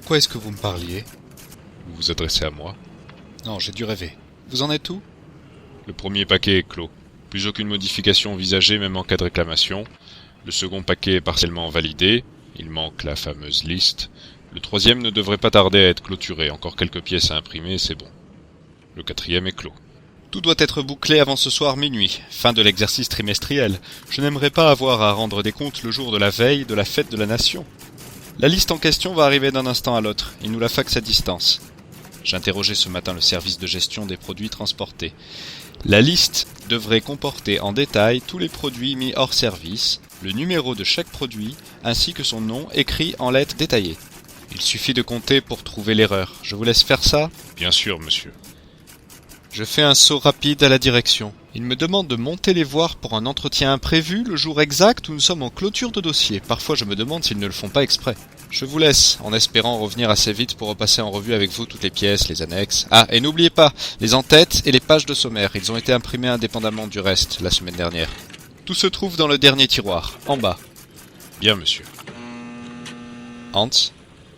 quoi est-ce que vous me parliez? Vous vous adressez à moi? Non, j'ai dû rêver. Vous en êtes où? Le premier paquet est clos. Plus aucune modification envisagée même en cas de réclamation. Le second paquet est partiellement validé. Il manque la fameuse liste. Le troisième ne devrait pas tarder à être clôturé. Encore quelques pièces à imprimer, c'est bon. Le quatrième est clos. Tout doit être bouclé avant ce soir minuit, fin de l'exercice trimestriel. Je n'aimerais pas avoir à rendre des comptes le jour de la veille de la fête de la nation. La liste en question va arriver d'un instant à l'autre. Il nous la faxe à distance. J'ai interrogé ce matin le service de gestion des produits transportés. La liste devrait comporter en détail tous les produits mis hors service, le numéro de chaque produit, ainsi que son nom écrit en lettres détaillées. Il suffit de compter pour trouver l'erreur. Je vous laisse faire ça? Bien sûr, monsieur. Je fais un saut rapide à la direction. Il me demande de monter les voir pour un entretien imprévu le jour exact où nous sommes en clôture de dossier. Parfois je me demande s'ils ne le font pas exprès. Je vous laisse, en espérant revenir assez vite pour repasser en revue avec vous toutes les pièces, les annexes. Ah, et n'oubliez pas, les en-têtes et les pages de sommaire. Ils ont été imprimés indépendamment du reste la semaine dernière. Tout se trouve dans le dernier tiroir, en bas. Bien, monsieur. Hans?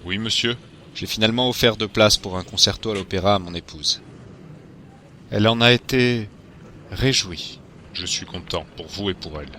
Oui, monsieur. J'ai finalement offert de place pour un concerto à l'opéra à mon épouse. Elle en a été réjouie. Je suis content, pour vous et pour elle.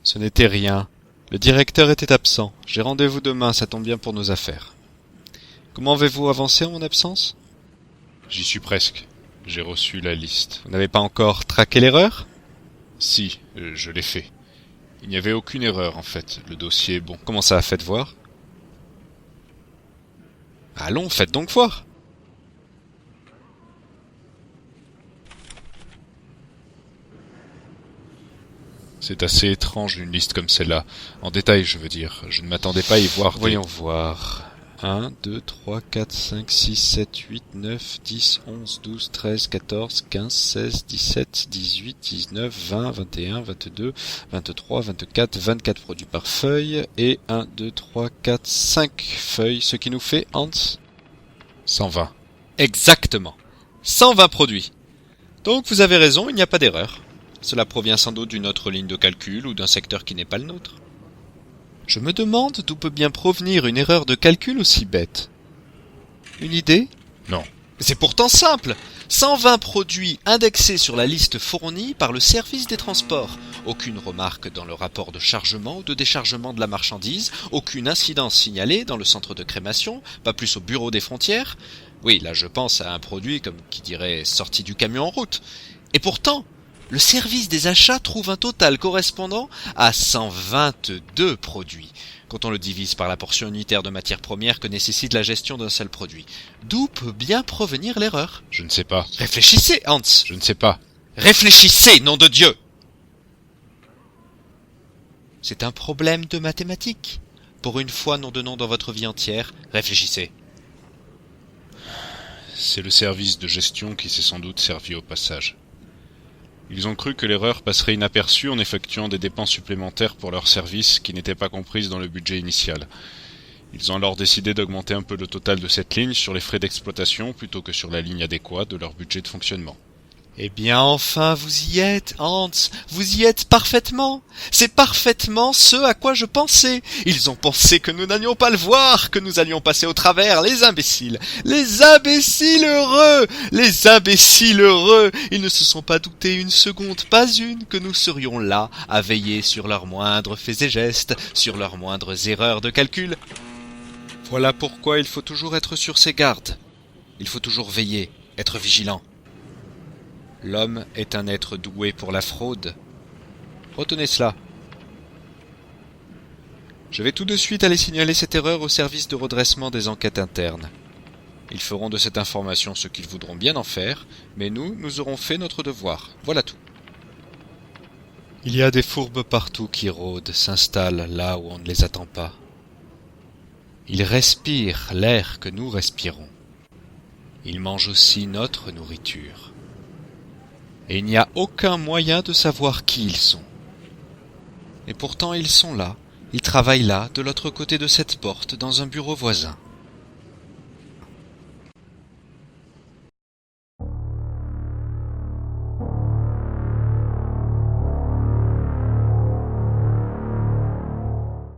Ce n'était rien. Le directeur était absent. J'ai rendez-vous demain, ça tombe bien pour nos affaires. Comment avez-vous avancé en mon absence? J'y suis presque. J'ai reçu la liste. Vous n'avez pas encore traqué l'erreur? Si, je l'ai fait. Il n'y avait aucune erreur, en fait. Le dossier est bon. Comment ça, faites voir? Allons, faites donc voir. C'est assez étrange une liste comme celle-là. En détail, je veux dire. Je ne m'attendais pas à y voir Voyons voir. 1, 2, 3, 4, 5, 6, 7, 8, 9, 10, 11, 12, 13, 14, 15, 16, 17, 18, 19, 20, 21, 22, 23, 24, 24 produits par feuille. Et 1, 2, 3, 4, 5 feuilles, ce qui nous fait, Hans? 120. Exactement. 120 produits. Donc vous avez raison, il n'y a pas d'erreur. Cela provient sans doute d'une autre ligne de calcul ou d'un secteur qui n'est pas le nôtre. Je me demande d'où peut bien provenir une erreur de calcul aussi bête. Une idée? Non. C'est pourtant simple. 120 produits indexés sur la liste fournie par le service des transports. Aucune remarque dans le rapport de chargement ou de déchargement de la marchandise, aucune incidence signalée dans le centre de crémation, pas plus au bureau des frontières. Oui, là je pense à un produit comme qui dirait sorti du camion en route. Et pourtant, le service des achats trouve un total correspondant à 122 produits, quand on le divise par la portion unitaire de matières premières que nécessite la gestion d'un seul produit. D'où peut bien provenir l'erreur? Je ne sais pas. Réfléchissez, Hans. Je ne sais pas. Réfléchissez, nom de Dieu! C'est un problème de mathématiques. Pour une fois, nom de nom dans votre vie entière, réfléchissez. C'est le service de gestion qui s'est sans doute servi au passage. Ils ont cru que l'erreur passerait inaperçue en effectuant des dépenses supplémentaires pour leurs services qui n'étaient pas comprises dans le budget initial. Ils ont alors décidé d'augmenter un peu le total de cette ligne sur les frais d'exploitation plutôt que sur la ligne adéquate de leur budget de fonctionnement. Eh bien enfin vous y êtes, Hans, vous y êtes parfaitement. C'est parfaitement ce à quoi je pensais. Ils ont pensé que nous n'allions pas le voir, que nous allions passer au travers, les imbéciles heureux, les imbéciles heureux. Ils ne se sont pas doutés une seconde, pas une, que nous serions là, à veiller sur leurs moindres faits et gestes, sur leurs moindres erreurs de calcul. Voilà pourquoi il faut toujours être sur ses gardes. Il faut toujours veiller, être vigilant. L'homme est un être doué pour la fraude. Retenez cela. Je vais tout de suite aller signaler cette erreur au service de redressement des enquêtes internes. Ils feront de cette information ce qu'ils voudront bien en faire, mais nous aurons fait notre devoir. Voilà tout. Il y a des fourbes partout qui rôdent, s'installent là où on ne les attend pas. Ils respirent l'air que nous respirons. Ils mangent aussi notre nourriture. Et il n'y a aucun moyen de savoir qui ils sont. Et pourtant ils sont là, ils travaillent là, de l'autre côté de cette porte, dans un bureau voisin.